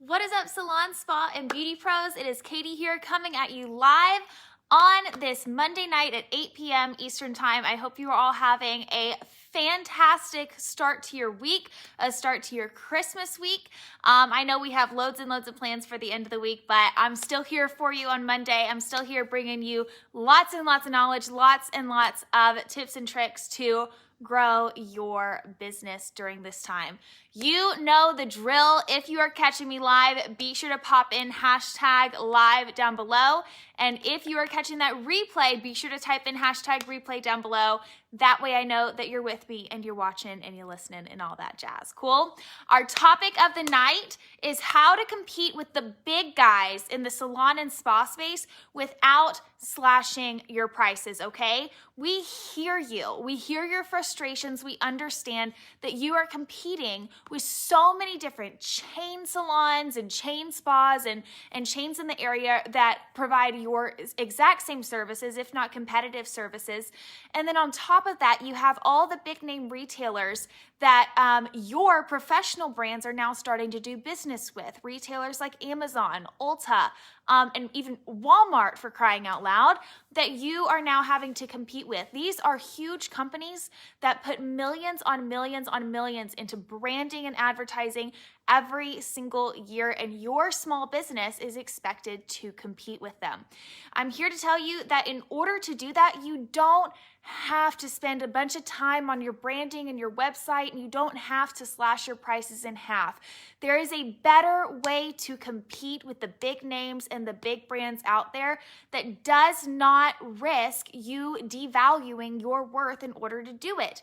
What is up, Salon, Spa, and Beauty Pros? It is Katie here coming at you live on this Monday night at 8 p.m. Eastern Time. I hope you are all having a fantastic start to your week, a start to your Christmas week. I know we have loads and loads of plans for the end of the week, but I'm still here for you on Monday. I'm still here bringing you lots and lots of knowledge, lots and lots of tips and tricks to grow your business during this time. You know the drill. If you are catching me live, be sure to pop in hashtag live down below. And if you are catching that replay, be sure to type in hashtag replay down below. That way I know that you're with me and you're watching and you're listening and all that jazz. Cool? Our topic of the night is how to compete with the big guys in the salon and spa space without slashing your prices, okay? We hear you. We hear your frustrations. We understand that you are competing with so many different chain salons and chain spas and chains in the area that provide your exact same services, if not competitive services. And then on top of that, you have all the big name retailers that your professional brands are now starting to do business with. Retailers like Amazon, Ulta, and even Walmart, for crying out loud, that you are now having to compete with. These are huge companies that put millions on millions on millions into branding and advertising every single year, and your small business is expected to compete with them. I'm here to tell you that in order to do that, you don't have to spend a bunch of time on your branding and your website, and you don't have to slash your prices in half. There is a better way to compete with the big names and the big brands out there that does not risk you devaluing your worth in order to do it.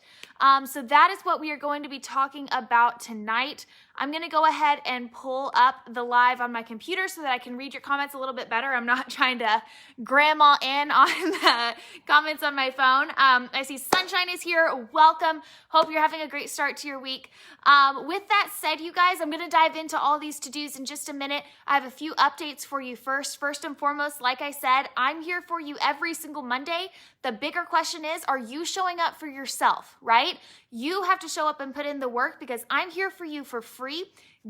So that is what we are going to be talking about tonight. I'm going to go ahead and pull up the live on my computer so that I can read your comments a little bit better. I'm not trying to grandma in on the comments on my phone. I see Sunshine is here. Welcome. Hope you're having a great start to your week. With that said, you guys, I'm going to dive into all these to-dos in just a minute. I have a few updates for you first. First and foremost, like I said, I'm here for you every single Monday. The bigger question is, are you showing up for yourself, right? You have to show up and put in the work because I'm here for you for free,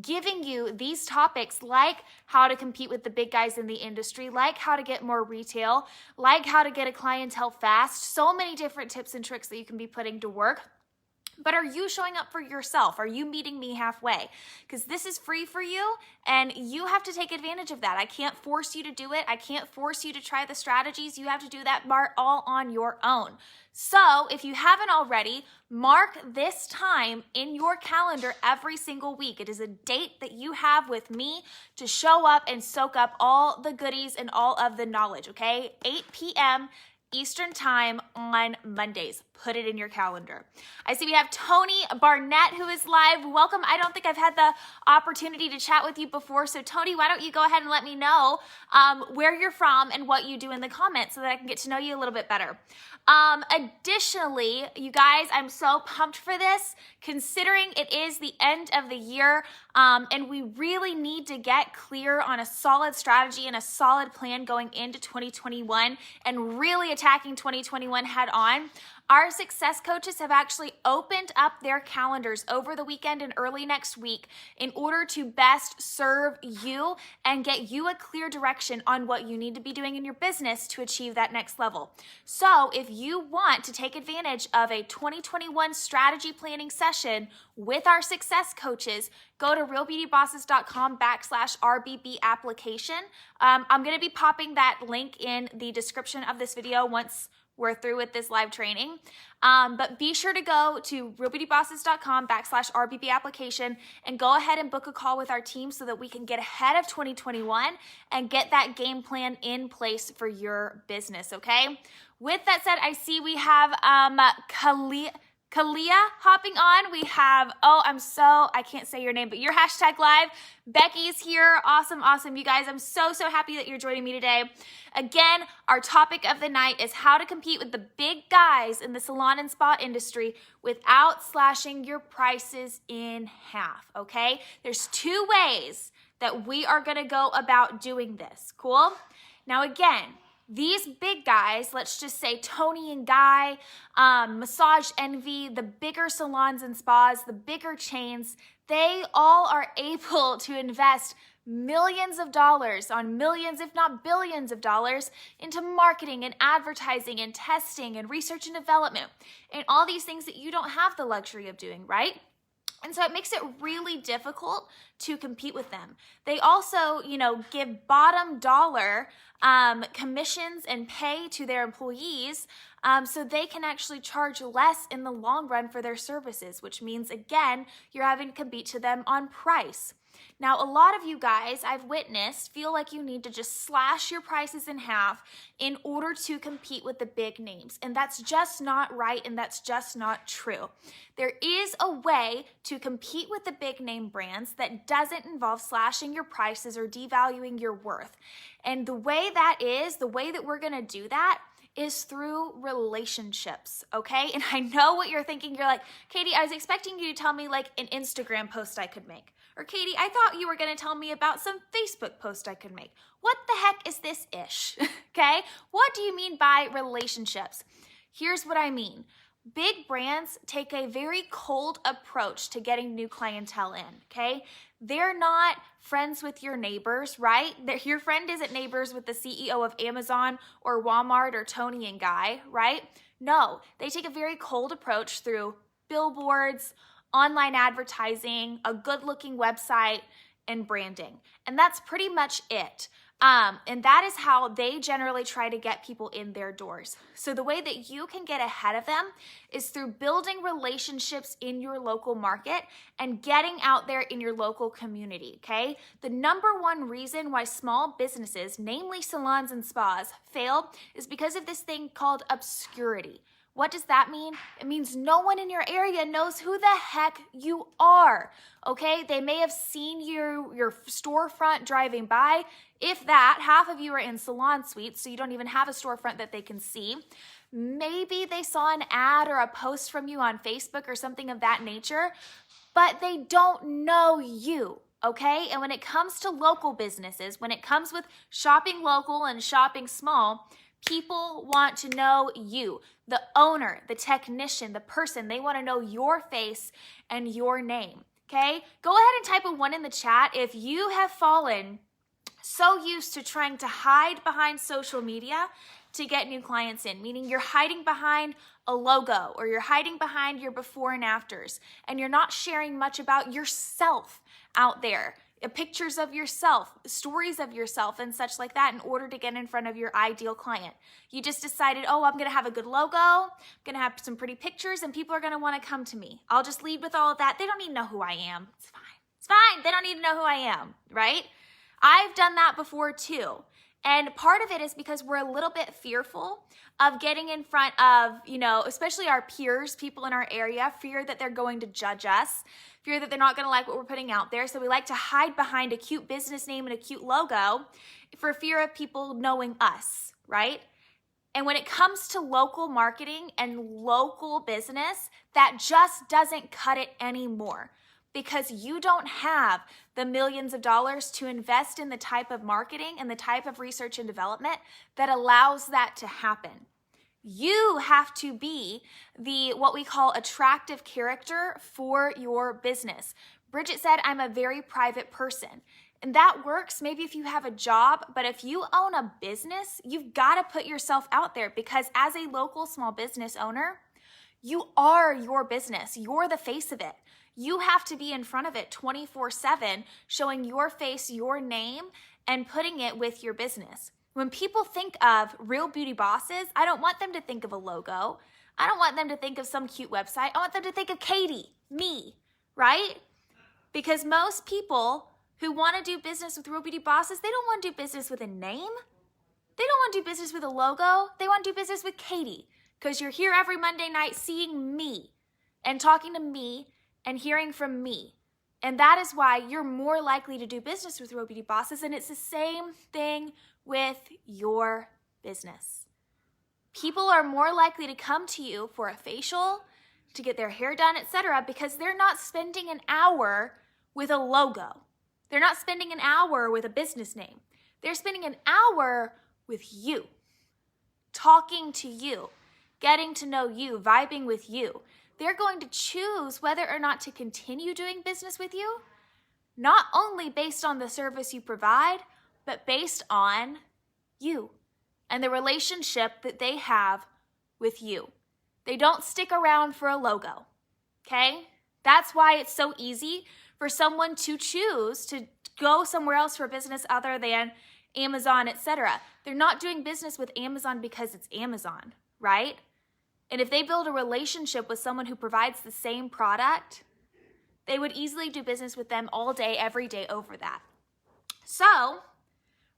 giving you these topics like how to compete with the big guys in the industry, like how to get more retail, like how to get a clientele fast, so many different tips and tricks that you can be putting to work. But are you showing up for yourself? Are you meeting me halfway? Because this is free for you and you have to take advantage of that. I can't force you to do it. I can't force you to try the strategies. You have to do that part all on your own. So if you haven't already, mark this time in your calendar every single week. It is a date that you have with me to show up and soak up all the goodies and all of the knowledge, okay? 8 p.m. Eastern Time on Mondays. Put it in your calendar. I see we have Tony Barnett who is live. Welcome. I don't think I've had the opportunity to chat with you before. So Tony, why don't you go ahead and let me know where you're from and what you do in the comments so that I can get to know you a little bit better. Additionally, you guys, I'm so pumped for this, considering it is the end of the year, and we really need to get clear on a solid strategy and a solid plan going into 2021 and really attacking 2021 head on. Our success coaches have actually opened up their calendars over the weekend and early next week in order to best serve you and get you a clear direction on what you need to be doing in your business to achieve that next level. So if you want to take advantage of a 2021 strategy planning session with our success coaches, go to realbeautybosses.com/RBB application. I'm going to be popping that link in the description of this video once we're through with this live training. But be sure to go to realbeautybosses.com/RBB application and go ahead and book a call with our team so that we can get ahead of 2021 and get that game plan in place for your business, okay? With that said, I see we have Kalia hopping on. We have, I can't say your name, but your hashtag live. Becky's here. Awesome, awesome. You guys, I'm so happy that you're joining me today. Again, our topic of the night is how to compete with the big guys in the salon and spa industry without slashing your prices in half, okay? There's 2 ways that we are gonna go about doing this, cool? Now again, these big guys, let's just say Tony and Guy, Massage Envy, the bigger salons and spas, the bigger chains, they all are able to invest millions of dollars on millions, if not billions of dollars into marketing and advertising and testing and research and development and all these things that you don't have the luxury of doing, right? And so it makes it really difficult to compete with them. They also, give bottom dollar commissions and pay to their employees so they can actually charge less in the long run for their services, which means, again, you're having to compete to them on price. Now, a lot of you guys I've witnessed feel like you need to just slash your prices in half in order to compete with the big names. And that's just not right, and that's just not true. There is a way to compete with the big name brands that doesn't involve slashing your prices or devaluing your worth. And the way that we're going to do that is through relationships, okay? And I know what you're thinking. You're like, Katie, I was expecting you to tell me like an Instagram post I could make. Or Katie, I thought you were gonna tell me about some Facebook post I could make. What the heck is this ish, okay? What do you mean by relationships? Here's what I mean. Big brands take a very cold approach to getting new clientele in, okay? They're not friends with your neighbors, right? Your friend isn't neighbors with the CEO of Amazon or Walmart or Tony and Guy, right? No, they take a very cold approach through billboards, online advertising, a good-looking website, and branding. And that's pretty much it. And that is how they generally try to get people in their doors. So the way that you can get ahead of them is through building relationships in your local market and getting out there in your local community, okay? The number one reason why small businesses, namely salons and spas, fail is because of this thing called obscurity. What does that mean? It means no one in your area knows who the heck you are, okay? They may have seen your storefront driving by. If that, half of you are in salon suites, so you don't even have a storefront that they can see. Maybe they saw an ad or a post from you on Facebook or something of that nature, but they don't know you. Okay? And when it comes to local businesses, when it comes with shopping local and shopping small, people want to know you, the owner, the technician, the person. They want to know your face and your name, okay? Go ahead and type a 1 in the chat if you have fallen so used to trying to hide behind social media to get new clients in, meaning you're hiding behind a logo or you're hiding behind your before and afters, and you're not sharing much about yourself out there. Pictures of yourself, stories of yourself, and such like that in order to get in front of your ideal client. You just decided, oh, I'm going to have a good logo, I'm going to have some pretty pictures, and people are going to want to come to me. I'll just lead with all of that. They don't need to know who I am. It's fine. It's fine. They don't need to know who I am, right? I've done that before too. And part of it is because we're a little bit fearful of getting in front of, especially our peers, people in our area, fear that they're going to judge us, fear that they're not going to like what we're putting out there. So we like to hide behind a cute business name and a cute logo for fear of people knowing us, right? And when it comes to local marketing and local business, that just doesn't cut it anymore. Because you don't have the millions of dollars to invest in the type of marketing and the type of research and development that allows that to happen. You have to be the what we call attractive character for your business. Bridget said, I'm a very private person. And that works maybe if you have a job, but if you own a business, you've got to put yourself out there because as a local small business owner, you are your business. You're the face of it. You have to be in front of it 24/7, showing your face, your name, and putting it with your business. When people think of real beauty bosses, I don't want them to think of a logo. I don't want them to think of some cute website. I want them to think of Katie, me, right? Because most people who want to do business with real beauty bosses, they don't want to do business with a name. They don't want to do business with a logo. They want to do business with Katie because you're here every Monday night seeing me and talking to me and hearing from me. And that is why you're more likely to do business with real beauty bosses. And it's the same thing with your business. People are more likely to come to you for a facial, to get their hair done, etc., because they're not spending an hour with a logo. They're not spending an hour with a business name. They're spending an hour with you. talking to you, getting to know you, vibing with you. They're going to choose whether or not to continue doing business with you, not only based on the service you provide, but based on you and the relationship that they have with you. They don't stick around for a logo, okay? That's why it's so easy for someone to choose to go somewhere else for business other than Amazon, etc. They're not doing business with Amazon because it's Amazon, right? And if they build a relationship with someone who provides the same product, they would easily do business with them all day, every day over that. So,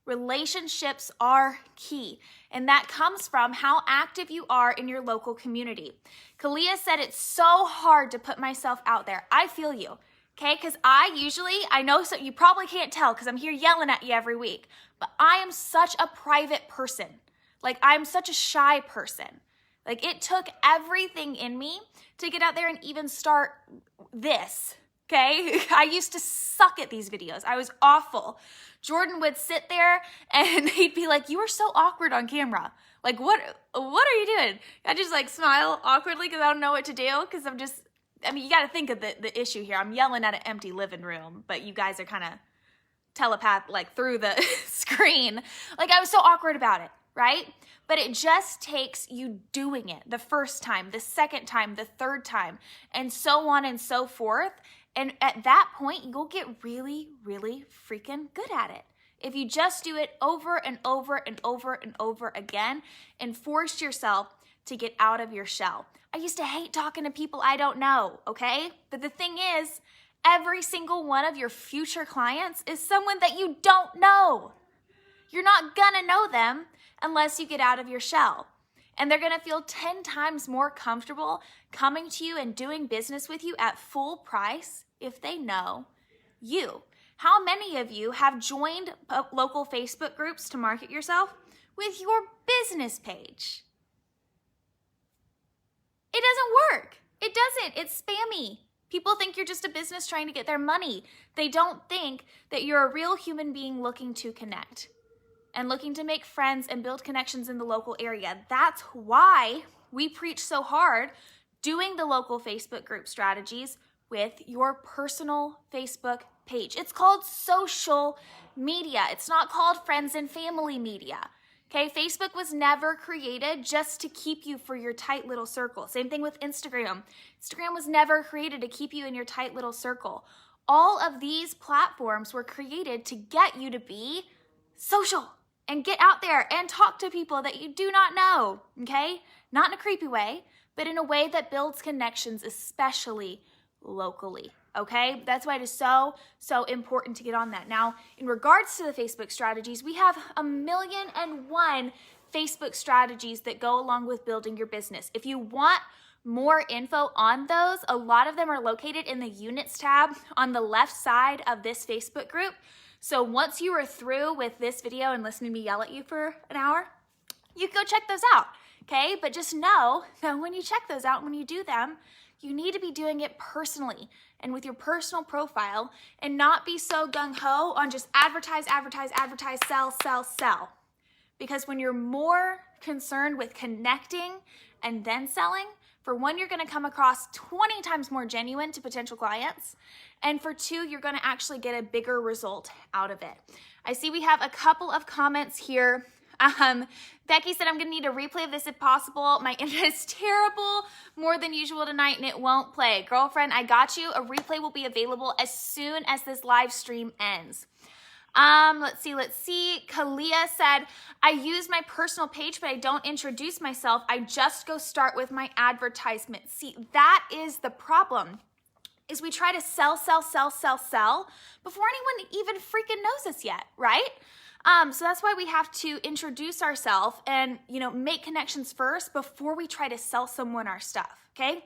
relationships are key, and that comes from how active you are in your local community. Kalia said it's so hard to put myself out there. I feel you, okay? Because I know so you probably can't tell because I'm here yelling at you every week, but I am such a private person. Like, I'm such a shy person. Like, it took everything in me to get out there and even start this, okay? I used to suck at these videos. I was awful. Jordan would sit there and he'd be like, you are so awkward on camera. Like, what are you doing? I just like smile awkwardly because I don't know what to do because you got to think of the issue here. I'm yelling at an empty living room, but you guys are kind of telepath like through the screen. Like, I was so awkward about it, right? But it just takes you doing it the first time, the second time, the third time, and so on and so forth. And at that point, you'll get really, really freaking good at it. If you just do it over and over and over and over again and force yourself to get out of your shell. I used to hate talking to people I don't know, okay? But the thing is, every single one of your future clients is someone that you don't know. You're not gonna know them unless you get out of your shell. And they're gonna feel 10 times more comfortable coming to you and doing business with you at full price if they know you. How many of you have joined local Facebook groups to market yourself with your business page? It doesn't work. It doesn't. It's spammy. People think you're just a business trying to get their money. They don't think that you're a real human being looking to connect and looking to make friends and build connections in the local area. That's why we preach so hard doing the local Facebook group strategies with your personal Facebook page. It's called social media. It's not called friends and family media. Okay, Facebook was never created just to keep you for your tight little circle. Same thing with Instagram. Instagram was never created to keep you in your tight little circle. All of these platforms were created to get you to be social and get out there and talk to people that you do not know, okay? Not in a creepy way, but in a way that builds connections, especially locally, okay? That's why it is so, so important to get on that. Now, in regards to the Facebook strategies, we have 1,000,001 Facebook strategies that go along with building your business. If you want more info on those, a lot of them are located in the units tab on the left side of this Facebook group. So once you are through with this video and listening to me yell at you for an hour, you can go check those out, okay? But just know that when you check those out, when you do them, you need to be doing it personally and with your personal profile and not be so gung-ho on just advertise, advertise, advertise, sell, sell, sell. Because when you're more concerned with connecting and then selling, for one, you're gonna come across 20 times more genuine to potential clients. And for two, you're gonna actually get a bigger result out of it. I see we have a couple of comments here. Becky said, I'm gonna need a replay of this if possible. My internet is terrible, more than usual tonight, and it won't play. Girlfriend, I got you. A replay will be available as soon as this live stream ends. Let's see. Kalia said, I use my personal page, but I don't introduce myself. I just go start with my advertisement. See, that is the problem, is we try to sell before anyone even freaking knows us yet, right? So that's why we have to introduce ourselves and, make connections first before we try to sell someone our stuff, okay?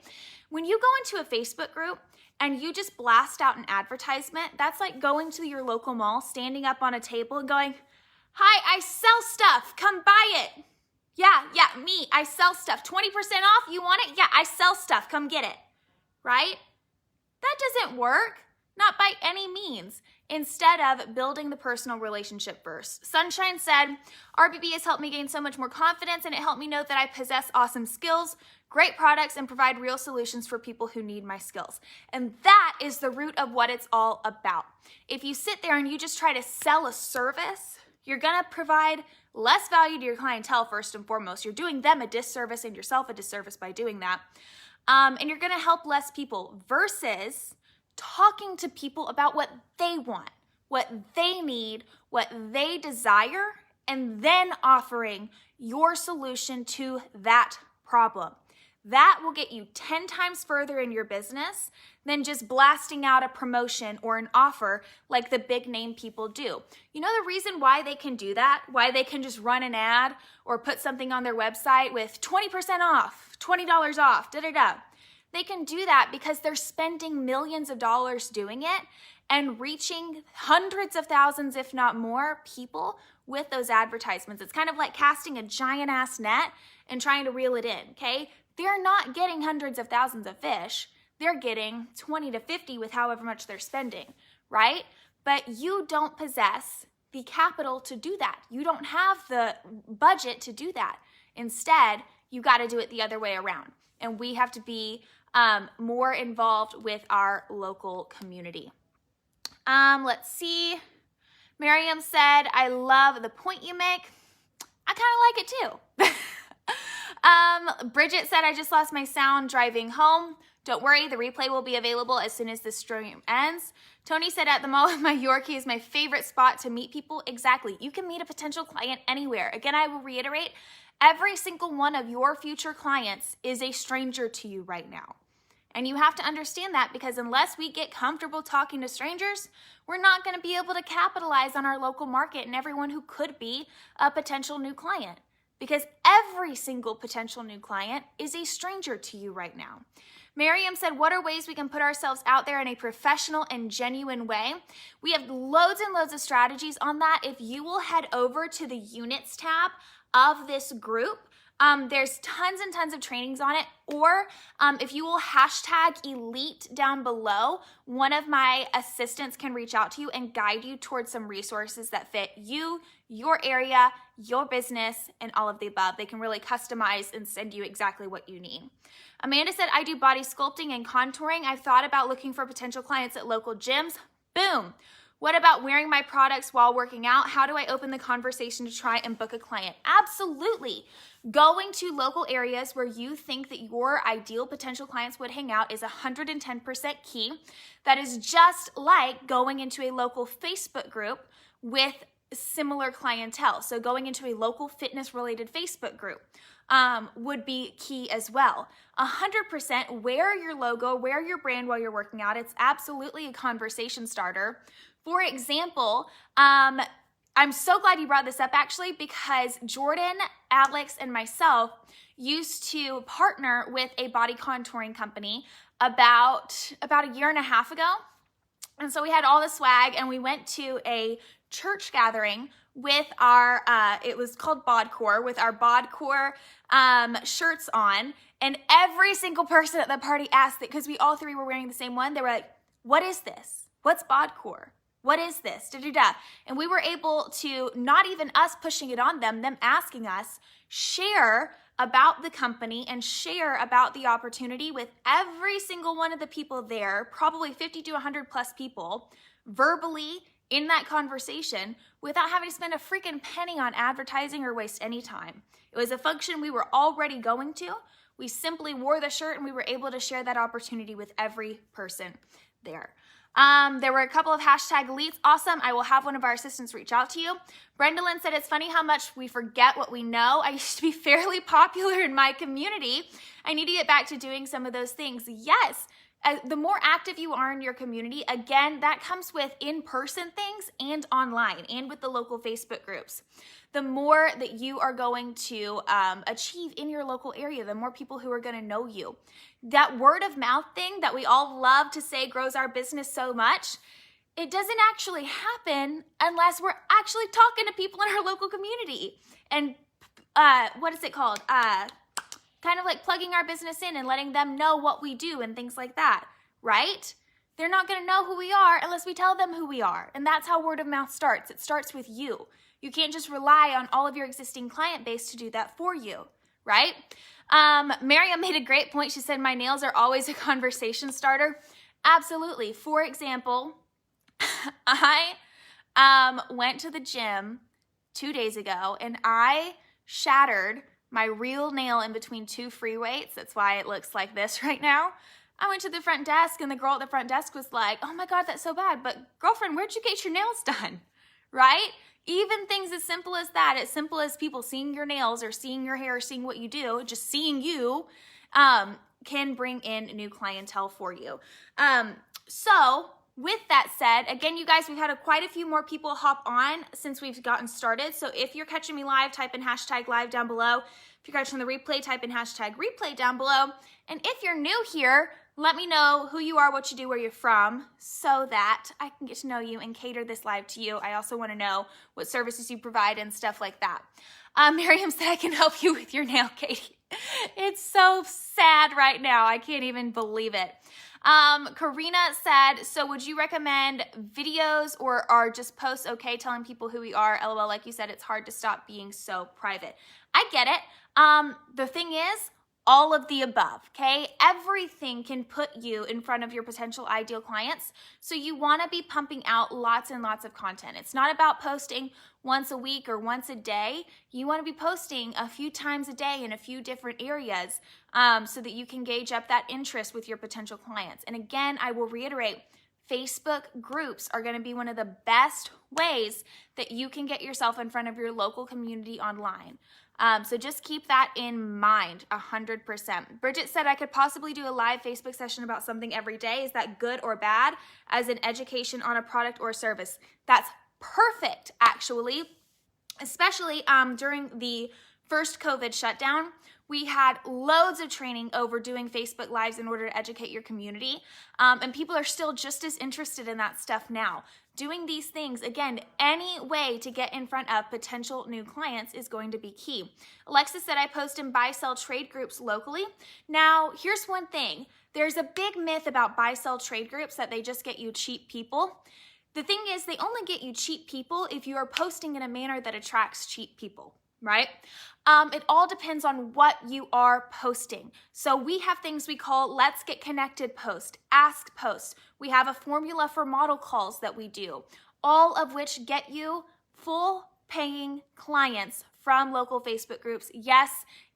When you go into a Facebook group and you just blast out an advertisement, that's like going to your local mall, standing up on a table and going, hi, I sell stuff, come buy it. Yeah, me, I sell stuff. 20% off, you want it? Yeah, I sell stuff, come get it, right? That doesn't work. Not by any means. Instead of building the personal relationship first. Sunshine said, RBB has helped me gain so much more confidence, and it helped me know that I possess awesome skills, great products, and provide real solutions for people who need my skills. And that is the root of what it's all about. If you sit there and you just try to sell a service, you're gonna provide less value to your clientele first and foremost. You're doing them a disservice and yourself a disservice by doing that. And you're gonna help less people versus talking to people about what they want, what they need, what they desire, and then offering your solution to that problem. That will get you 10 times further in your business than just blasting out a promotion or an offer like the big name people do. You know the reason why they can do that? Why they can just run an ad or put something on their website with 20% off, $20 off, da-da-da. They can do that because they're spending millions of dollars doing it and reaching hundreds of thousands, if not more, people with those advertisements. It's kind of like casting a giant ass net and trying to reel it in, okay? They're not getting hundreds of thousands of fish. They're getting 20 to 50 with however much they're spending, right? But you don't possess the capital to do that. You don't have the budget to do that. Instead, you got to do it the other way around. And we have to be more involved with our local community. Let's see. Miriam said, I love the point you make. I kind of like it too. Bridget said, I just lost my sound driving home. Don't worry, the replay will be available as soon as the stream ends. Tony said, at the mall with my Yorkie is my favorite spot to meet people. Exactly. You can meet a potential client anywhere. Again, I will reiterate, every single one of your future clients is a stranger to you right now. And you have to understand that, because unless we get comfortable talking to strangers, we're not going to be able to capitalize on our local market and everyone who could be a potential new client. Because every single potential new client is a stranger to you right now. Miriam said, what are ways we can put ourselves out there in a professional and genuine way? We have loads and loads of strategies on that. If you will head over to the units tab of this group, there's tons and tons of trainings on it. Or if you will hashtag elite down below, one of my assistants can reach out to you and guide you towards some resources that fit you, your area, your business, and all of the above. They can really customize and send you exactly what you need. Amanda said, I do body sculpting and contouring. I've thought about looking for potential clients at local gyms. Boom. What about wearing my products while working out? How do I open the conversation to try and book a client? Absolutely. Going to local areas where you think that your ideal potential clients would hang out is 110% key. That is just like going into a local Facebook group with similar clientele. So going into a local fitness related Facebook group would be key as well. 100% wear your logo, wear your brand while you're working out. It's absolutely a conversation starter. For example, I'm so glad you brought this up actually, because Jordan, Alex, and myself used to partner with a body contouring company about a year and a half ago. And so we had all the swag and we went to a church gathering with our, it was called Bodcore, with our Bodcore shirts on. And every single person at the party asked it, because we all three were wearing the same one. They were like, what is this? What's Bodcore? What is this? Da-da-da. And we were able to, not even us pushing it on them asking us, share about the company and share about the opportunity with every single one of the people there, probably 50 to 100 plus people, verbally in that conversation without having to spend a freaking penny on advertising or waste any time. It was a function we were already going to. We simply wore the shirt and we were able to share that opportunity with every person there. There were a couple of hashtag elites. Awesome. I will have one of our assistants reach out to you. Brendalyn said, it's funny how much we forget what we know. I used to be fairly popular in my community. I need to get back to doing some of those things. Yes. The more active you are in your community, again, that comes with in-person things and online and with the local Facebook groups. The more that you are going to achieve in your local area, the more people who are going to know you. That word of mouth thing that we all love to say grows our business so much, it doesn't actually happen unless we're actually talking to people in our local community. And what is it called? Kind of like plugging our business in and letting them know what we do and things like that, right? they're not going to know who we are unless we tell them who we are. And that's how word of mouth starts. It starts with you. You can't just rely on all of your existing client base to do that for you, right? Miriam made a great point. She said, my nails are always a conversation starter. Absolutely. For example, I went to the gym 2 days ago and I shattered my real nail in between two free weights. That's why it looks like this right now. I went to the front desk and the girl at the front desk was like, oh my God, that's so bad. But girlfriend, where'd you get your nails done? Right? Even things as simple as that, as simple as people seeing your nails or seeing your hair or seeing what you do, just seeing you can bring in new clientele for you. So with that said, again, you guys, we've had quite a few more people hop on since we've gotten started. So if you're catching me live, type in hashtag live down below. If you're catching the replay, type in hashtag replay down below. And if you're new here, let me know who you are, what you do, where you're from, so that I can get to know you and cater this live to you. I also want to know what services you provide and stuff like that. Miriam said, I can help you with your nail, Katie. It's so sad right now. I can't even believe it. Karina said, so would you recommend videos or are just posts okay telling people who we are? LOL, like you said, it's hard to stop being so private. I get it. The thing is, all of the above, okay? Everything can put you in front of your potential ideal clients. So you want to be pumping out lots and lots of content. It's not about posting once a week or once a day. You want to be posting a few times a day in a few different areas so that you can gauge up that interest with your potential clients. And again, I will reiterate, Facebook groups are going to be one of the best ways that you can get yourself in front of your local community online. So just keep that in mind 100%. Bridget said, I could possibly do a live Facebook session about something every day. Is that good or bad as an education on a product or service? That's perfect, actually, especially during the first COVID shutdown. We had loads of training over doing Facebook Lives in order to educate your community. And people are still just as interested in that stuff now. Doing these things, again, any way to get in front of potential new clients is going to be key. Alexa said, I post in buy-sell trade groups locally. Now, here's one thing. There's a big myth about buy-sell trade groups that they just get you cheap people. The thing is, they only get you cheap people if you are posting in a manner that attracts cheap people, right? It all depends on what you are posting. So we have things we call Let's Get Connected post, Ask post. We have a formula for model calls that we do, all of which get you full paying clients from local Facebook groups. Yes,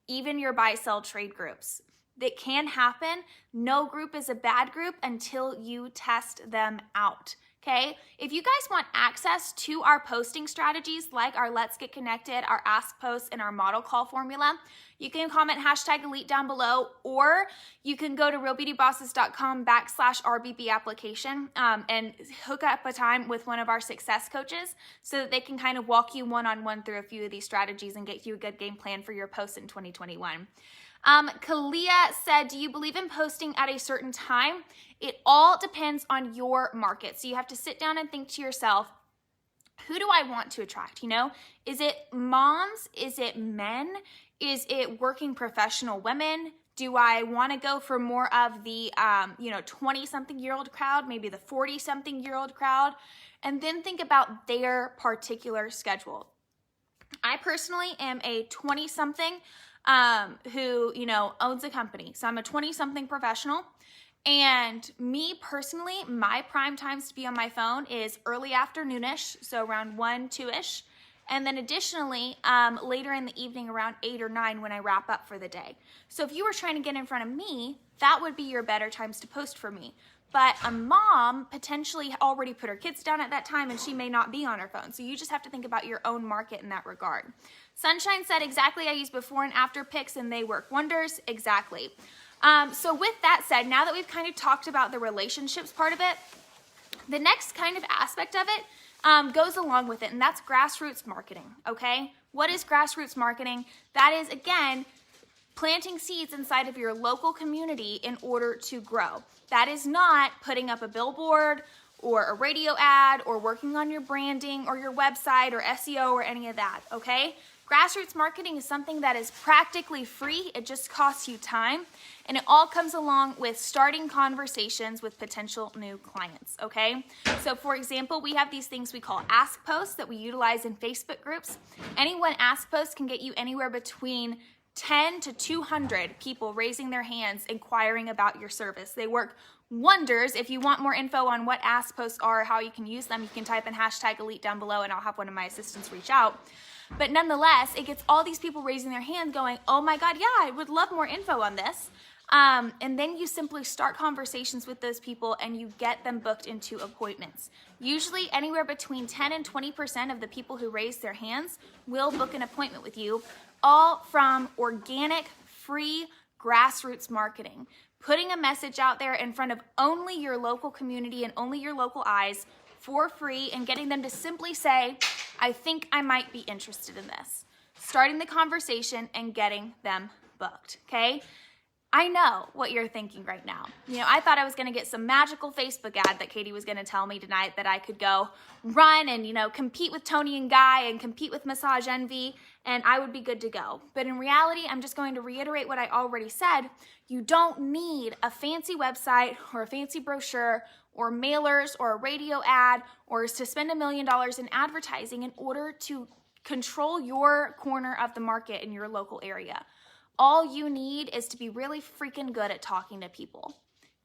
even your buy-sell trade groups. That can happen. No group is a bad group until you test them out. Okay, if you guys want access to our posting strategies like our Let's Get Connected, our Ask posts, and our model call formula, you can comment hashtag elite down below, or you can go to realbeautybosses.com/RBB application and hook up a time with one of our success coaches so that they can kind of walk you one-on-one through a few of these strategies and get you a good game plan for your posts in 2021. Kalia said, do you believe in posting at a certain time? It all depends on your market. So you have to sit down and think to yourself, who do I want to attract? You know, is it moms? Is it men? Is it working professional women? Do I want to go for more of the, 20-something-year-old crowd, maybe the 40-something-year-old crowd? And then think about their particular schedule. I personally am a 20-something who, owns a company. So I'm a 20-something professional. And me personally, my prime times to be on my phone is early afternoonish, so around 1, 2-ish. And then additionally, later in the evening around 8 or 9 when I wrap up for the day. So if you were trying to get in front of me, that would be your better times to post for me. But a mom potentially already put her kids down at that time and she may not be on her phone. So you just have to think about your own market in that regard. Sunshine said, exactly, I use before and after pics and they work wonders. Exactly. So with that said, now that we've kind of talked about the relationships part of it, the next kind of aspect of it goes along with it, and that's grassroots marketing, okay? What is grassroots marketing? That is, again, planting seeds inside of your local community in order to grow. That is not putting up a billboard or a radio ad or working on your branding or your website or SEO or any of that, okay? Grassroots marketing is something that is practically free. It just costs you time, and it all comes along with starting conversations with potential new clients, okay? So for example, we have these things we call ask posts that we utilize in Facebook groups. Any one ask post can get you anywhere between 10 to 200 people raising their hands inquiring about your service. They work wonders. If you want more info on what ask posts are, how you can use them, you can type in #elite down below and I'll have one of my assistants reach out. But nonetheless, it gets all these people raising their hand going, oh my God, yeah, I would love more info on this. And then you simply start conversations with those people and you get them booked into appointments. Usually anywhere between 10 and 20% of the people who raise their hands will book an appointment with you, all from organic, free grassroots marketing. Putting a message out there in front of only your local community and only your local eyes for free and getting them to simply say, I think I might be interested in this. Starting the conversation and getting them booked, okay? I know what you're thinking right now. You know, I thought I was gonna get some magical Facebook ad that Katie was gonna tell me tonight that I could go run and, you know, compete with Tony and Guy and compete with Massage Envy and I would be good to go. But in reality, I'm just going to reiterate what I already said. You don't need a fancy website or a fancy brochure or mailers or a radio ad or to spend $1 million in advertising in order to control your corner of the market in your local area. All you need is to be really freaking good at talking to people.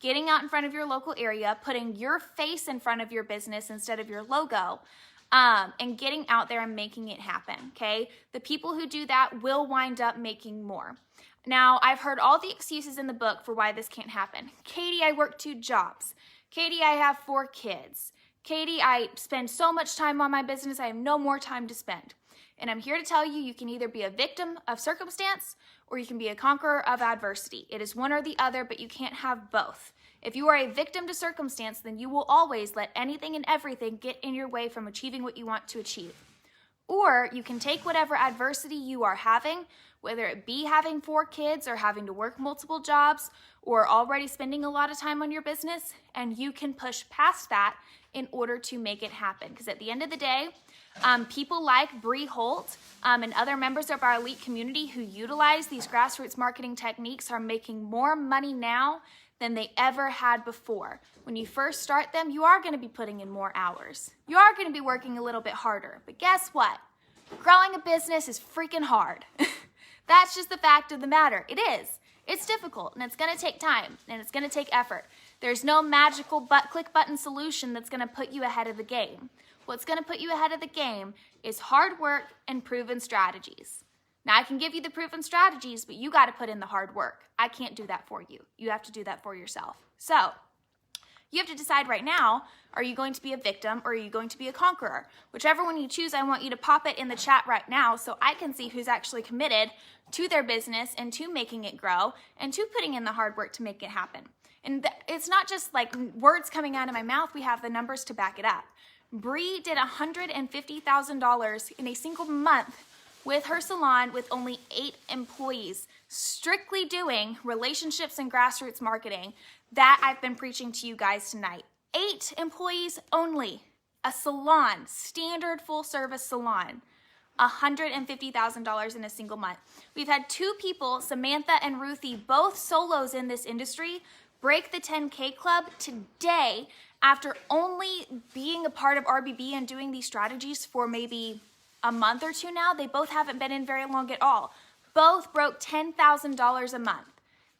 Getting out in front of your local area, putting your face in front of your business instead of your logo, and getting out there and making it happen, okay? The people who do that will wind up making more. Now, I've heard all the excuses in the book for why this can't happen. Katie, I work 2 jobs. Katie, I have 4 kids. Katie, I spend so much time on my business, I have no more time to spend. And I'm here to tell you, you can either be a victim of circumstance or you can be a conqueror of adversity. It is one or the other, but you can't have both. If you are a victim to circumstance, then you will always let anything and everything get in your way from achieving what you want to achieve. Or you can take whatever adversity you are having, whether it be having 4 kids or having to work multiple jobs or already spending a lot of time on your business, and you can push past that in order to make it happen. Because at the end of the day, people like Bree Holt and other members of our elite community who utilize these grassroots marketing techniques are making more money now than they ever had before. When you first start them, you are going to be putting in more hours. You are going to be working a little bit harder. But guess what? Growing a business is freaking hard. That's just the fact of the matter. It is. It's difficult and it's going to take time and it's going to take effort. There's no magical click button solution that's going to put you ahead of the game. What's going to put you ahead of the game is hard work and proven strategies. Now, I can give you the proven strategies, but you got to put in the hard work. I can't do that for you. You have to do that for yourself. So, you have to decide right now, are you going to be a victim or are you going to be a conqueror? Whichever one you choose, I want you to pop it in the chat right now so I can see who's actually committed to their business and to making it grow and to putting in the hard work to make it happen. And it's not just like words coming out of my mouth. We have the numbers to back it up. Bree did $150,000 in a single month with her salon with only 8 employees, strictly doing relationships and grassroots marketing that I've been preaching to you guys tonight. 8 employees only, a salon, standard full service salon, $150,000 in a single month. We've had 2 people, Samantha and Ruthie, both solos in this industry, break the 10K club today after only being a part of RBB and doing these strategies for maybe a month or 2 now. They both haven't been in very long at all. Both broke $10,000 a month.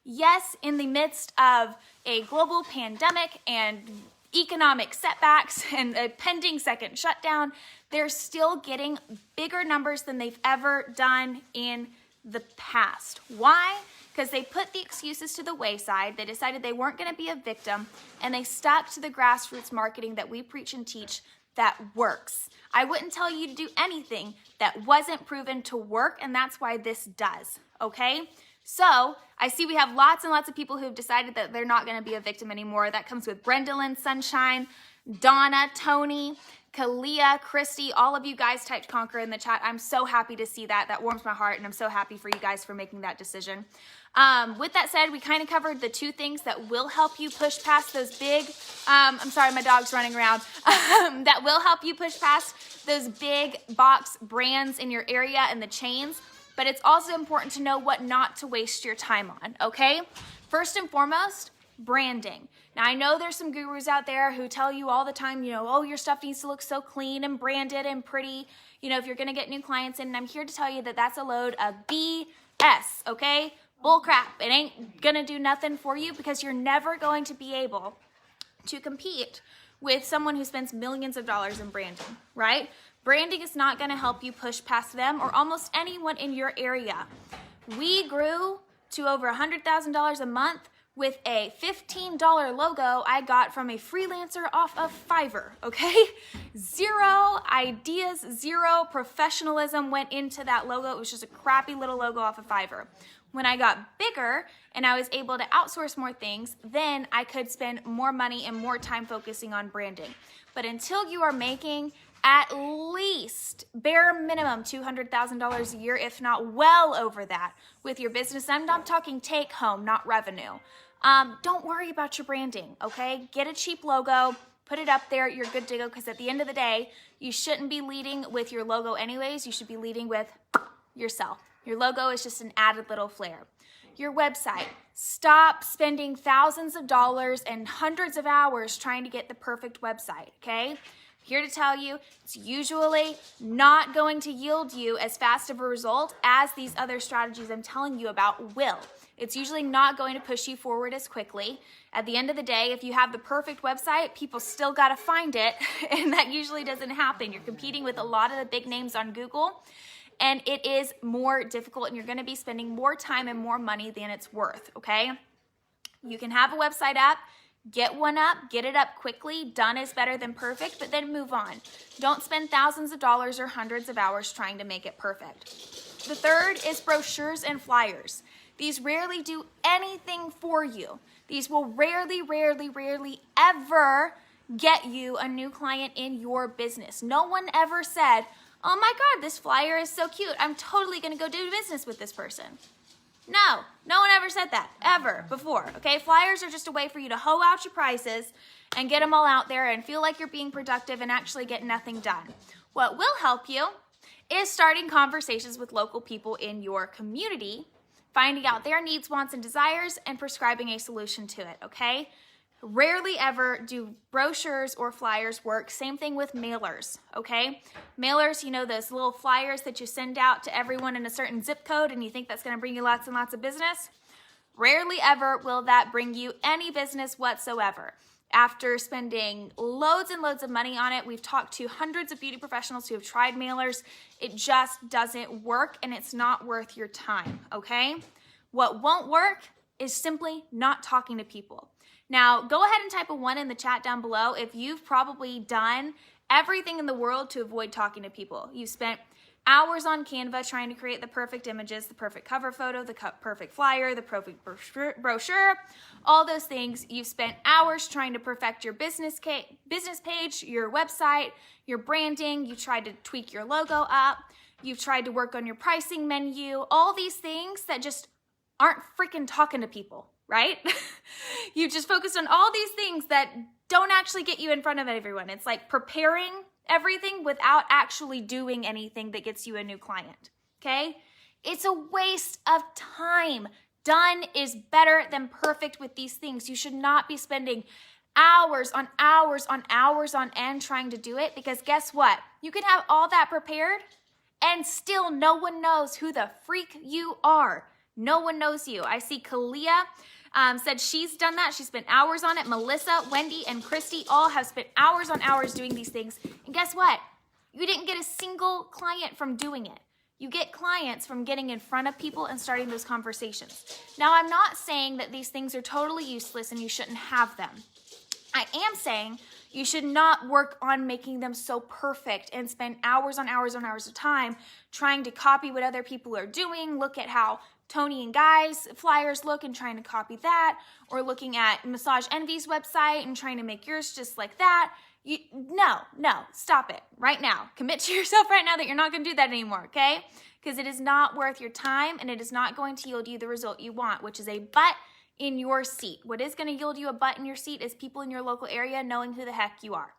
Yes, in the midst of a global pandemic and economic setbacks and a pending second shutdown, they're still getting bigger numbers than they've ever done in the past. Why? Because they put the excuses to the wayside. They decided they weren't going to be a victim, and they stuck to the grassroots marketing that we preach and teach that works. I wouldn't tell you to do anything that wasn't proven to work, and that's why this does, okay? So I see we have lots and lots of people who've decided that they're not going to be a victim anymore. That comes with Brendolyn, Sunshine, Donna, Tony, Kalia, Christy, all of you guys typed Conquer in the chat. I'm so happy to see that. That warms my heart, and I'm so happy for you guys for making that decision. With that said, we kind of covered the two things that will help you push past those big, I'm sorry, my dog's running around, that will help you push past those big box brands in your area and the chains, but it's also important to know what not to waste your time on, okay? First and foremost, branding. Now, I know there's some gurus out there who tell you all the time, oh, your stuff needs to look so clean and branded and pretty, if you're gonna get new clients in, and I'm here to tell you that that's a load of BS, okay? Bull crap. It ain't gonna do nothing for you because you're never going to be able to compete with someone who spends millions of dollars in branding, right? Branding is not gonna help you push past them or almost anyone in your area. We grew to over $100,000 a month with a $15 logo I got from a freelancer off of Fiverr, okay? Zero ideas, zero professionalism went into that logo. It was just a crappy little logo off of Fiverr. When I got bigger and I was able to outsource more things, then I could spend more money and more time focusing on branding. But until you are making at least bare minimum $200,000 a year, if not well over that with your business, I'm talking take home, not revenue. Don't worry about your branding, okay? Get a cheap logo, put it up there, you're good to go, because at the end of the day, you shouldn't be leading with your logo anyways. You should be leading with yourself. Your logo is just an added little flair. Your website. Stop spending thousands of dollars and hundreds of hours trying to get the perfect website, okay? Here to tell you, it's usually not going to yield you as fast of a result as these other strategies I'm telling you about will. It's usually not going to push you forward as quickly. At the end of the day, if you have the perfect website, people still got to find it, and that usually doesn't happen. You're competing with a lot of the big names on Google, and it is more difficult, and you're going to be spending more time and more money than it's worth, okay? You can have a website up, get one up, get it up quickly. Done is better than perfect, but then move on. Don't spend thousands of dollars or hundreds of hours trying to make it perfect. The third is brochures and flyers. These rarely do anything for you. These will rarely ever get you a new client in your business. No one ever said, oh my God, this flyer is so cute. I'm totally gonna go do business with this person. No one ever said that, ever, before, okay? Flyers are just a way for you to hoe out your prices and get them all out there and feel like you're being productive and actually get nothing done. What will help you is starting conversations with local people in your community, finding out their needs, wants, and desires, and prescribing a solution to it, okay? Rarely ever do brochures or flyers work. Same thing with mailers, okay? Mailers, those little flyers that you send out to everyone in a certain zip code and you think that's gonna bring you lots and lots of business. Rarely ever will that bring you any business whatsoever. After spending loads and loads of money on it, we've talked to hundreds of beauty professionals who have tried mailers. It just doesn't work, and it's not worth your time, okay? What won't work is simply not talking to people. Now, go ahead and type a 1 in the chat down below if you've probably done everything in the world to avoid talking to people. You spent hours on Canva trying to create the perfect images, the perfect cover photo, the perfect flyer, the perfect brochure, all those things. You've spent hours trying to perfect your business page, your website, your branding. You tried to tweak your logo up. You've tried to work on your pricing menu, all these things that just aren't freaking talking to people, right? You just focused on all these things that don't actually get you in front of everyone. It's like preparing everything without actually doing anything that gets you a new client, okay? It's a waste of time. Done is better than perfect with these things. You should not be spending hours on end trying to do it, because guess what? You can have all that prepared and still no one knows who the freak you are. No one knows you. I see Kalia said she's done that. She spent hours on it. Melissa, Wendy, and Christy all have spent hours on hours doing these things. And guess what? You didn't get a single client from doing it. You get clients from getting in front of people and starting those conversations. Now, I'm not saying that these things are totally useless and you shouldn't have them. I am saying you should not work on making them so perfect and spend hours on hours of time trying to copy what other people are doing. Look at how Tony and Guy's flyers look and trying to copy that, or looking at Massage Envy's website and trying to make yours just like that. No, stop it right now. Commit to yourself right now that you're not going to do that anymore, okay? Because it is not worth your time and it is not going to yield you the result you want, which is a butt in your seat. What is going to yield you a butt in your seat is people in your local area knowing who the heck you are.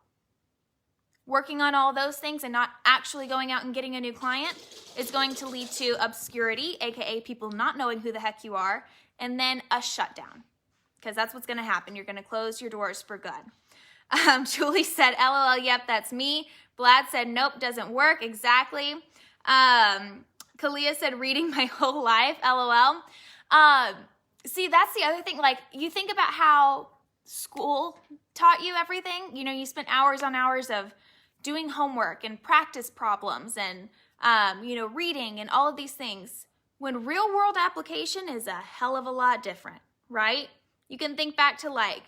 Working on all those things and not actually going out and getting a new client is going to lead to obscurity, aka people not knowing who the heck you are, and then a shutdown. Because that's what's going to happen. You're going to close your doors for good. Julie said, LOL, yep, that's me. Vlad said, nope, doesn't work. Exactly. Kalia said, reading my whole life, LOL. See, that's the other thing. Like, you think about how school taught you everything. You know, you spent hours on hours of doing homework and practice problems and, reading and all of these things. When real world application is a hell of a lot different, right? You can think back to like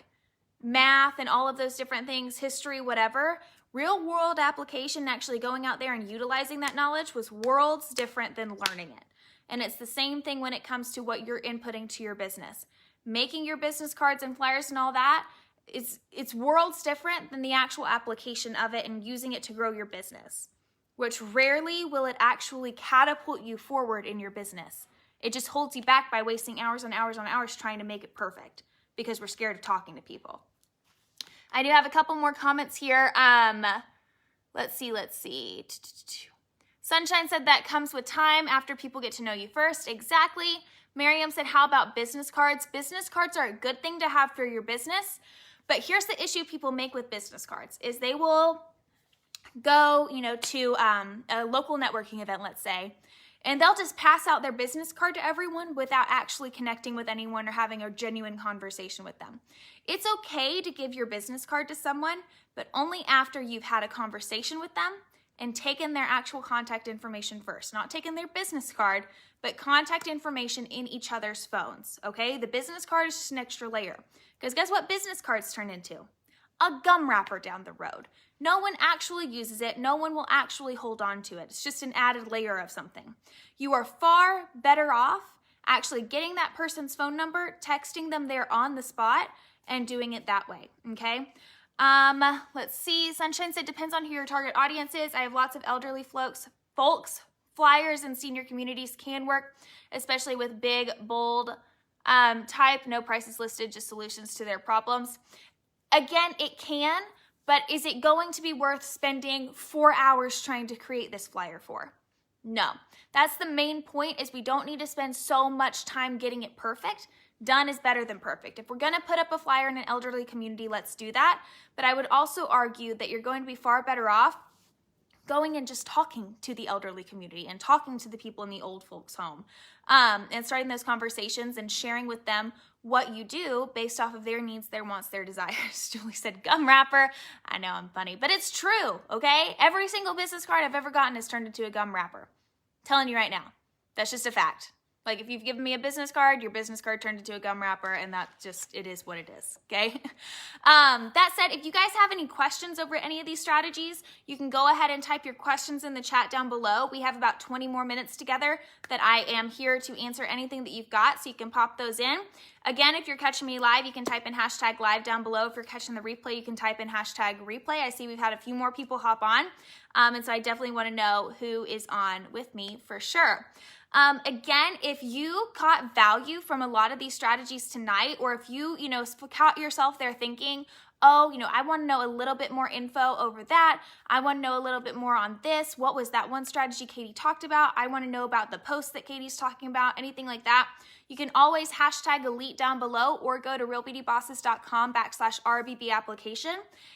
math and all of those different things, history, whatever. Real world application, actually going out there and utilizing that knowledge, was worlds different than learning it. And it's the same thing when it comes to what you're inputting to your business. Making your business cards and flyers and all that, it's worlds different than the actual application of it and using it to grow your business, which rarely will it actually catapult you forward in your business. It just holds you back by wasting hours and hours on hours trying to make it perfect because we're scared of talking to people. I do have a couple more comments here. Let's see. Sunshine said that comes with time after people get to know you first. Exactly. Miriam said, how about business cards? Business cards are a good thing to have for your business, but here's the issue people make with business cards is they will go, to a local networking event, let's say, and they'll just pass out their business card to everyone without actually connecting with anyone or having a genuine conversation with them. It's okay to give your business card to someone, but only after you've had a conversation with them and taken their actual contact information first. Not taking their business card, but contact information in each other's phones, okay? The business card is just an extra layer. Because guess what business cards turn into? A gum wrapper down the road. No one actually uses it. No one will actually hold on to it. It's just an added layer of something. You are far better off actually getting that person's phone number, texting them there on the spot, and doing it that way, okay? Let's see. Sunshine said, depends on who your target audience is. I have lots of elderly folks. Flyers and senior communities can work, especially with big, bold type, no prices listed, just solutions to their problems. Again, it can, but is it going to be worth spending 4 hours trying to create this flyer for? No. That's the main point, is we don't need to spend so much time getting it perfect. Done is better than perfect. If we're going to put up a flyer in an elderly community, let's do that. But I would also argue that you're going to be far better off going and just talking to the elderly community and talking to the people in the old folks home, and starting those conversations and sharing with them what you do based off of their needs, their wants, their desires. Julie said gum wrapper. I know, I'm funny, but it's true, okay? Every single business card I've ever gotten has turned into a gum wrapper. I'm telling you right now, that's just a fact. Like, if you've given me a business card, your business card turned into a gum wrapper, and it is what it is, okay? That said, if you guys have any questions over any of these strategies, you can go ahead and type your questions in the chat down below. We have about 20 more minutes together that I am here to answer anything that you've got, so you can pop those in. Again, if you're catching me live, you can type in hashtag live down below. If you're catching the replay, you can type in hashtag replay. I see we've had a few more people hop on, and so I definitely want to know who is on with me for sure. Again, if you caught value from a lot of these strategies tonight, or if you, caught yourself there thinking, oh, I want to know a little bit more info over that. I want to know a little bit more on this. What was that one strategy Katie talked about? I want to know about the post that Katie's talking about, anything like that. You can always hashtag elite down below or go to realbeautybosses.com/RBB application.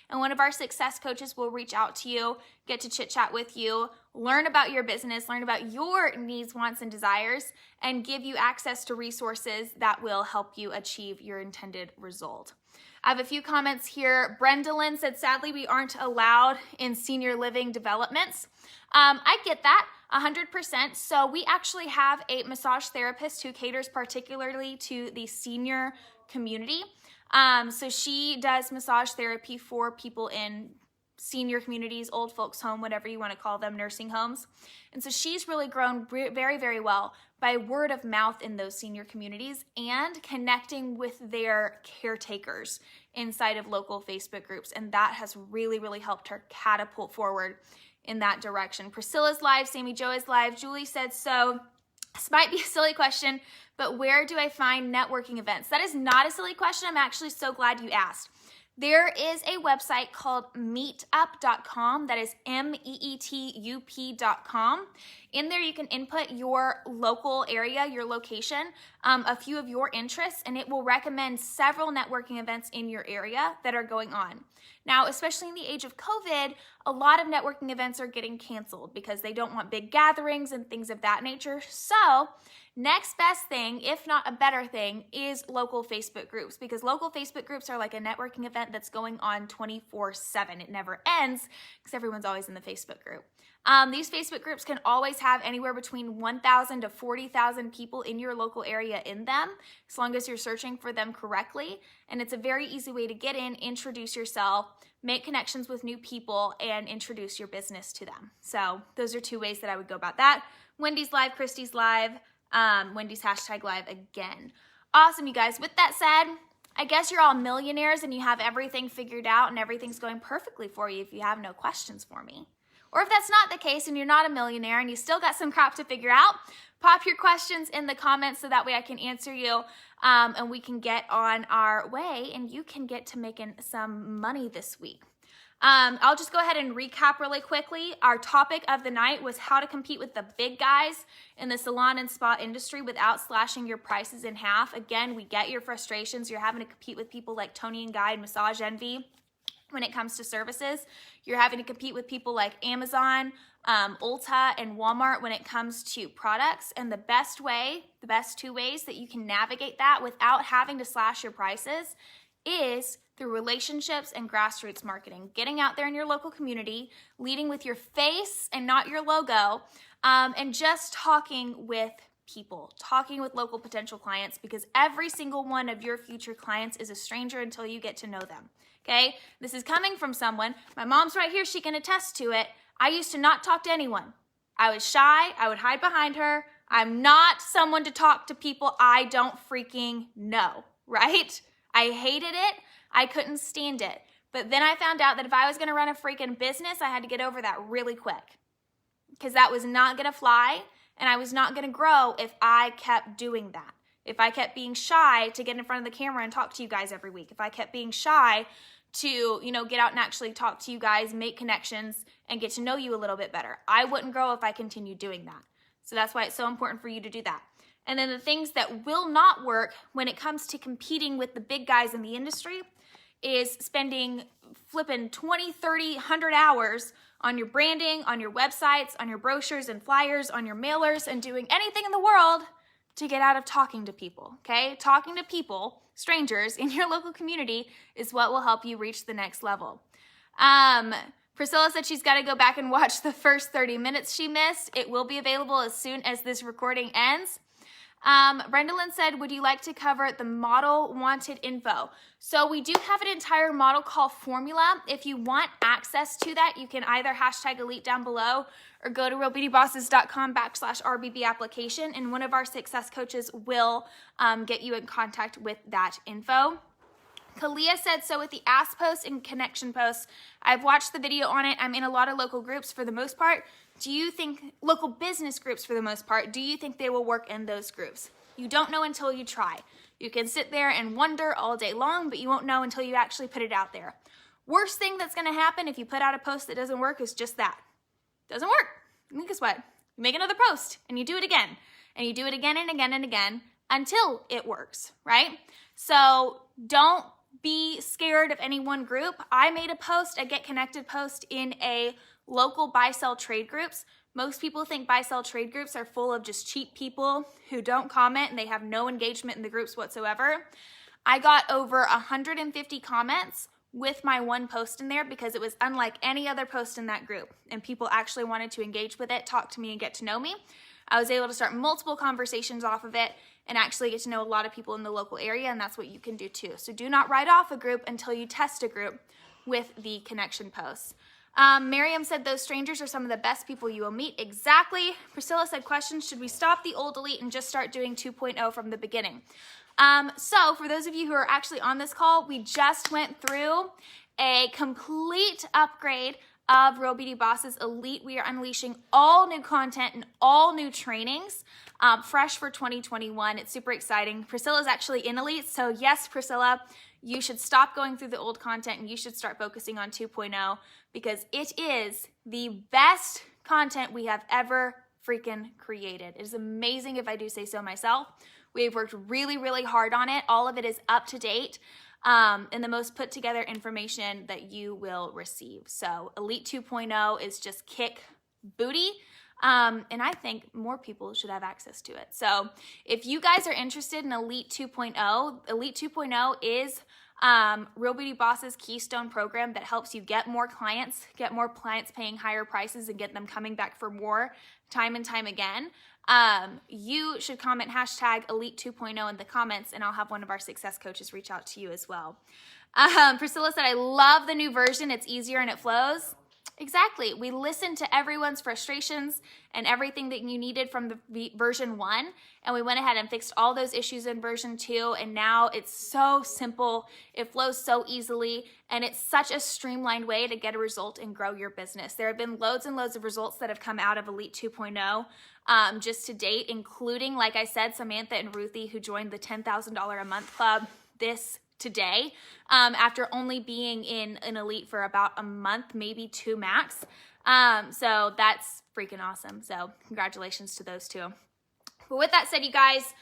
And one of our success coaches will reach out to you, get to chit chat with you, learn about your business, learn about your needs, wants, and desires, and give you access to resources that will help you achieve your intended result. I have a few comments here. Brendalyn said, sadly, we aren't allowed in senior living developments. I get that 100%. So we actually have a massage therapist who caters particularly to the senior community. So she does massage therapy for people in senior communities, old folks home, whatever you want to call them, nursing homes. And so she's really grown very, very well by word of mouth in those senior communities and connecting with their caretakers inside of local Facebook groups. And that has really, really helped her catapult forward in that direction. Priscilla's live, Sammy Jo is live. Julie said, so this might be a silly question, but where do I find networking events? That is not a silly question. I'm actually so glad you asked. There is a website called meetup.com. That is meetup.com. In there, you can input your local area, your location, a few of your interests, and it will recommend several networking events in your area that are going on. Now, especially in the age of COVID, a lot of networking events are getting canceled because they don't want big gatherings and things of that nature. So, next best thing, if not a better thing, is local Facebook groups, because local Facebook groups are like a networking event that's going on 24/7. It never ends because everyone's always in the Facebook group. These Facebook groups can always have anywhere between 1,000 to 40,000 people in your local area in them, as long as you're searching for them correctly. And it's a very easy way to get in, introduce yourself, make connections with new people, and introduce your business to them. So those are two ways that I would go about that. Wendy's live, Christy's live, Wendy's hashtag live again. Awesome, you guys. With that said, I guess you're all millionaires and you have everything figured out and everything's going perfectly for you if you have no questions for me. Or if that's not the case and you're not a millionaire and you still got some crap to figure out, pop your questions in the comments so that way I can answer you and we can get on our way and you can get to making some money this week. I'll just go ahead and recap really quickly. Our topic of the night was how to compete with the big guys in the salon and spa industry without slashing your prices in half. Again, we get your frustrations. You're having to compete with people like Tony and Guy and Massage Envy. When it comes to services, you're having to compete with people like Amazon, Ulta, and Walmart when it comes to products. And the best two ways that you can navigate that without having to slash your prices is through relationships and grassroots marketing. Getting out there in your local community, leading with your face and not your logo, and just talking with people, talking with local potential clients, because every single one of your future clients is a stranger until you get to know them. Okay, this is coming from someone. My mom's right here. She can attest to it. I used to not talk to anyone. I was shy. I would hide behind her. I'm not someone to talk to people I don't freaking know, right? I hated it. I couldn't stand it. But then I found out that if I was going to run a freaking business, I had to get over that really quick, because that was not going to fly and I was not going to grow if I kept doing that. If I kept being shy to get in front of the camera and talk to you guys every week, if I kept being shy to, get out and actually talk to you guys, make connections, and get to know you a little bit better, I wouldn't grow if I continued doing that. So that's why it's so important for you to do that. And then the things that will not work when it comes to competing with the big guys in the industry is spending flipping 20, 30, 100 hours on your branding, on your websites, on your brochures and flyers, on your mailers, and doing anything in the world to get out of talking to people, okay? Talking to people, strangers in your local community, is what will help you reach the next level. Priscilla said she's got to go back and watch the first 30 minutes she missed. It will be available as soon as this recording ends. Brendalyn said, would you like to cover the model wanted info? So we do have an entire model call formula. If you want access to that, you can either hashtag elite down below or go to realbeautybosses.com/RBB application, and one of our success coaches will get you in contact with that info. Kalia said, so with the ask post and connection posts, I've watched the video on it. I'm in a lot of local groups for the most part. Do you think, local business groups for the most part, do you think they will work in those groups? You don't know until you try. You can sit there and wonder all day long, but you won't know until you actually put it out there. Worst thing that's going to happen if you put out a post that doesn't work is just that. Doesn't work. And guess what? You make another post and you do it again. And you do it again and again and again until it works, right? So don't be scared of any one group. I made a post, a Get Connected post in a local buy-sell trade groups. Most people think buy-sell trade groups are full of just cheap people who don't comment and they have no engagement in the groups whatsoever. I got over 150 comments with my one post in there because it was unlike any other post in that group, and people actually wanted to engage with it, talk to me, and get to know me. I was able to start multiple conversations off of it and actually get to know a lot of people in the local area, and that's what you can do too. So do not write off a group until you test a group with the connection posts. Miriam said those strangers are some of the best people you will meet. Exactly. Priscilla said, question, should we stop the old elite and just start doing 2.0 from the beginning? So for those of you who are actually on this call, we just went through a complete upgrade of Real Beauty Boss's Elite. We are unleashing all new content and all new trainings, fresh for 2021. It's super exciting. Priscilla's actually in Elite, so yes, Priscilla, you should stop going through the old content and you should start focusing on 2.0 because it is the best content we have ever freaking created. It is amazing if I do say so myself. We've worked really, really hard on it. All of it is up to date. And the most put together information that you will receive. So Elite 2.0 is just kick booty. And I think more people should have access to it. So if you guys are interested in Elite 2.0, Elite 2.0 is Real Beauty Boss's keystone program that helps you get more clients paying higher prices and get them coming back for more time and time again. You should comment hashtag Elite 2.0 in the comments and I'll have one of our success coaches reach out to you as well. Priscilla said, I love the new version. It's easier and it flows. Exactly. We listened to everyone's frustrations and everything that you needed from the version 1, and we went ahead and fixed all those issues in version 2, and now it's so simple. It flows so easily, and it's such a streamlined way to get a result and grow your business. There have been loads and loads of results that have come out of Elite 2.0 just to date, including, like I said, Samantha and Ruthie, who joined the $10,000 a month club today, after only being in an Elite for about a month, maybe 2 max. So that's freaking awesome. So congratulations to those two. But with that said, you guys,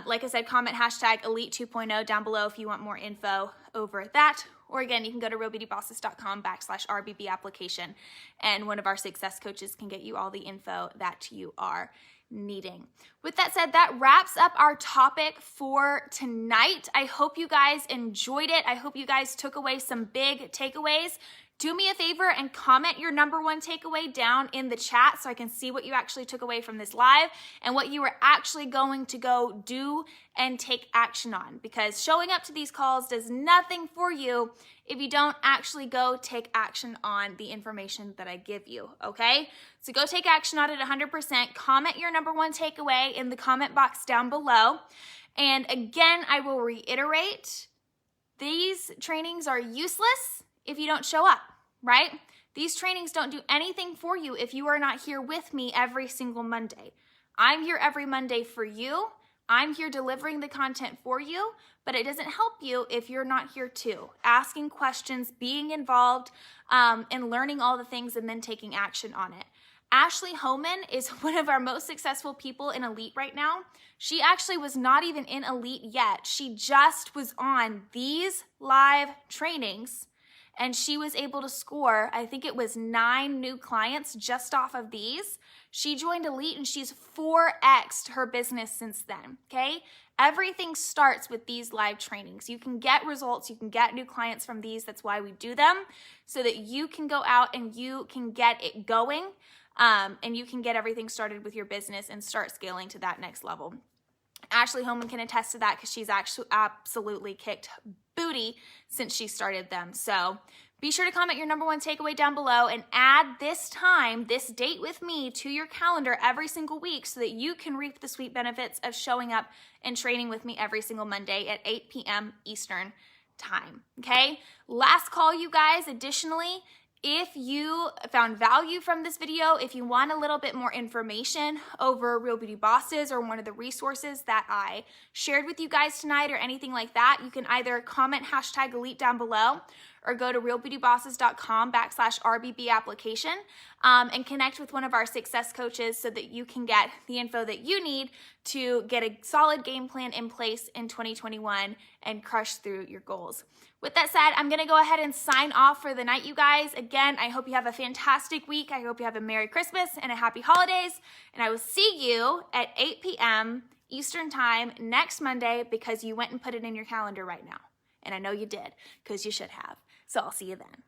like I said, comment hashtag Elite 2.0 down below if you want more info over that. Or again, you can go to realbeautybosses.com/RBB application and one of our success coaches can get you all the info that you are needing. With that said, that wraps up our topic for tonight. I hope you guys enjoyed it. I hope you guys took away some big takeaways. Do me a favor and comment your #1 takeaway down in the chat so I can see what you actually took away from this live and what you were actually going to go do and take action on, because showing up to these calls does nothing for you if you don't actually go take action on the information that I give you, okay? So go take action on it 100%. Comment your #1 takeaway in the comment box down below. And again, I will reiterate, these trainings are useless if you don't show up, right? These trainings don't do anything for you if you are not here with me every single Monday. I'm here every Monday for you. I'm here delivering the content for you, but it doesn't help you if you're not here too. Asking questions, being involved, and learning all the things and then taking action on it. Ashley Homan is one of our most successful people in Elite right now. She actually was not even in Elite yet. She just was on these live trainings and she was able to score, I think it was 9 new clients just off of these. She joined Elite and she's 4x'd her business since then, okay? Everything starts with these live trainings. You can get results, you can get new clients from these. That's why we do them, so that you can go out and you can get it going, and you can get everything started with your business and start scaling to that next level. Ashley Holman can attest to that because she's actually absolutely kicked booty since she started them. So be sure to comment your #1 takeaway down below and add this time, this date with me to your calendar every single week so that you can reap the sweet benefits of showing up and training with me every single Monday at 8 p.m. Eastern time, okay? Last call, you guys. Additionally, if you found value from this video, if you want a little bit more information over Real Beauty Bosses or one of the resources that I shared with you guys tonight or anything like that, you can either comment hashtag Elite down below or go to realbeautybosses.com/RBB application and connect with one of our success coaches so that you can get the info that you need to get a solid game plan in place in 2021 and crush through your goals. With that said, I'm going to go ahead and sign off for the night, you guys. Again, I hope you have a fantastic week. I hope you have a Merry Christmas and a Happy Holidays. And I will see you at 8 p.m. Eastern Time next Monday because you went and put it in your calendar right now. And I know you did because you should have. So I'll see you then.